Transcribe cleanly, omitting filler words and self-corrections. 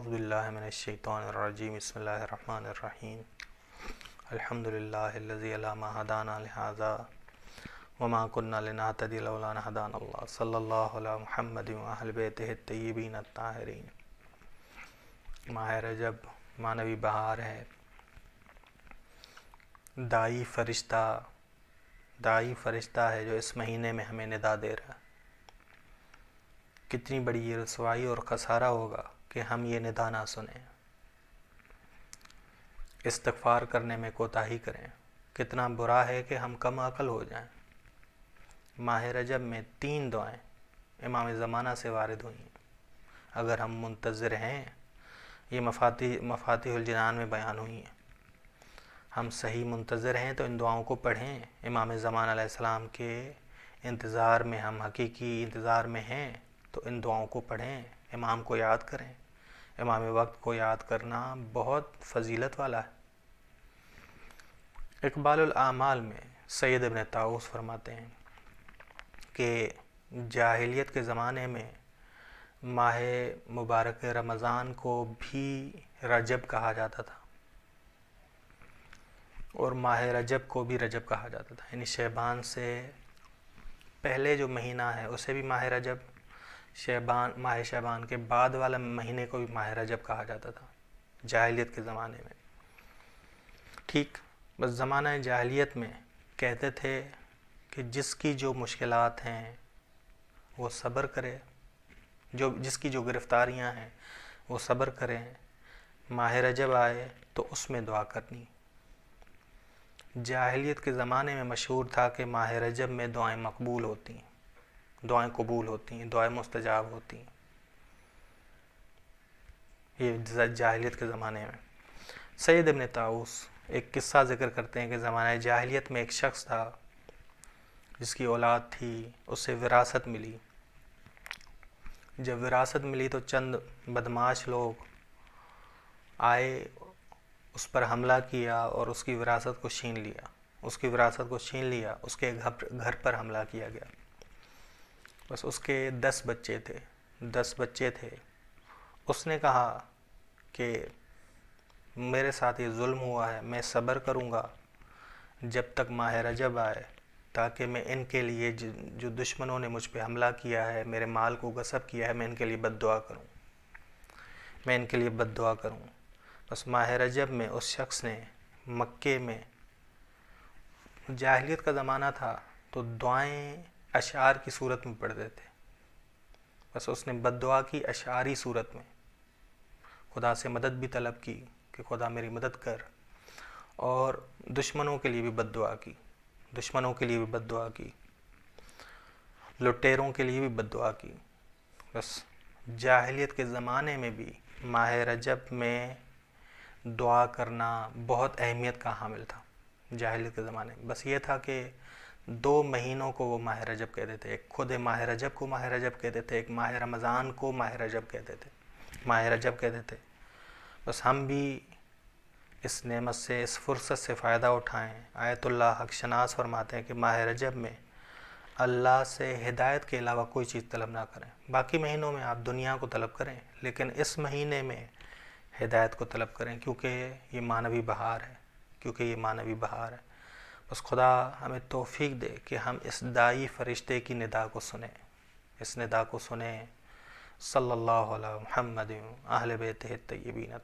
اعوذ باللہ من الشیطان الرجیم بسم اللہ الرحمن الرحیم الحمد للہ الذی علی ما ہدانا لہذا وما كنا لنهتدی لولا ان ہدانا اللہ صلی اللہ علی محمد واہل بیتہ الطیبین الطاہرین۔ ماہ رجب معنوی بہار ہے۔ دائی فرشتہ ہے جو اس مہینے میں ہمیں ندا دے رہا ہے۔ کتنی بڑی یہ رسوائی اور خسارہ ہوگا کہ ہم یہ ندا نہ سنیں، استغفار کرنے میں کوتاہی کریں۔ کتنا برا ہے کہ ہم کم عقل ہو جائیں۔ ماہ رجب میں 3 دعائیں امام زمانہ سے وارد ہوئی ہیں۔ اگر ہم منتظر ہیں، یہ مفاتیح الجنان میں بیان ہوئی ہیں، ہم صحیح منتظر ہیں تو ان دعاؤں کو پڑھیں۔ امام زمانہ علیہ السلام کے انتظار میں ہم حقیقی انتظار میں ہیں تو ان دعاؤں کو پڑھیں، امام کو یاد کریں۔ امام وقت کو یاد کرنا بہت فضیلت والا ہے۔ اقبال الاعمال میں سید ابن طاؤس فرماتے ہیں کہ جاہلیت کے زمانے میں ماہ مبارک رمضان کو بھی رجب کہا جاتا تھا، اور ماہ رجب کو بھی رجب کہا جاتا تھا، یعنی شعبان سے پہلے جو مہینہ ہے اسے بھی ماہ رجب، ماہ شعبان کے بعد والا مہینے کو بھی ماہ رجب کہا جاتا تھا جاہلیت کے زمانے میں۔ ٹھیک، بس زمانہ جاہلیت میں کہتے تھے کہ جس کی جو مشکلات ہیں وہ صبر کرے، جس کی جو گرفتاریاں ہیں وہ صبر کریں۔ ماہ رجب آئے تو اس میں دعا کرنی۔ جاہلیت کے زمانے میں مشہور تھا کہ ماہ رجب میں دعائیں مقبول ہوتی ہیں، دعائیں قبول ہوتی ہیں، دعائیں مستجاب ہوتی ہیں۔ یہ جاہلیت کے زمانے میں۔ سید ابن طاؤس ایک قصہ ذکر کرتے ہیں کہ زمانہ جاہلیت میں ایک شخص تھا جس کی اولاد تھی، اسے وراثت ملی۔ جب وراثت ملی تو چند بدمعاش لوگ آئے، اس پر حملہ کیا اور اس کی وراثت کو چھین لیا۔ اس کے گھر پر حملہ کیا گیا۔ بس اس کے 10 بچے تھے۔ اس نے کہا کہ میرے ساتھ یہ ظلم ہوا ہے، میں صبر کروں گا جب تک ماہ رجب آئے، تاکہ میں ان کے لیے جو دشمنوں نے مجھ پہ حملہ کیا ہے، میرے مال کو غصب کیا ہے، میں ان کے لیے بد دعا کروں۔ بس ماہ رجب میں اس شخص نے مکے میں، جاہلیت کا زمانہ تھا تو دعائیں اشعار کی صورت میں پڑھتے تھے، بس اس نے بد دعا کی اشعاری صورت میں، خدا سے مدد بھی طلب کی کہ خدا میری مدد کر، اور دشمنوں کے لیے بھی بد دعا کی، لٹیروں کے لیے بھی بد دعا کی۔ بس جاہلیت کے زمانے میں بھی ماہ رجب میں دعا کرنا بہت اہمیت کا حامل تھا جاہلیت کے زمانے میں۔ بس یہ تھا کہ 2 مہینوں کو وہ ماہ رجب کہتے تھے، ایک خود ماہ رجب کو ماہ رجب کہتے تھے، ایک ماہ رمضان کو ماہ رجب کہتے تھے۔ بس ہم بھی اس نعمت سے، اس فرصت سے فائدہ اٹھائیں۔ آیت اللہ حق شناس فرماتے ہیں کہ ماہ رجب میں اللہ سے ہدایت کے علاوہ کوئی چیز طلب نہ کریں۔ باقی مہینوں میں آپ دنیا کو طلب کریں، لیکن اس مہینے میں ہدایت کو طلب کریں، کیونکہ یہ معنوی بہار ہے۔ بس خدا ہمیں توفیق دے کہ ہم اس دائی فرشتے کی ندا کو سنیں، صلی اللہ علیہ محمد اہل بیتہ الطیبین۔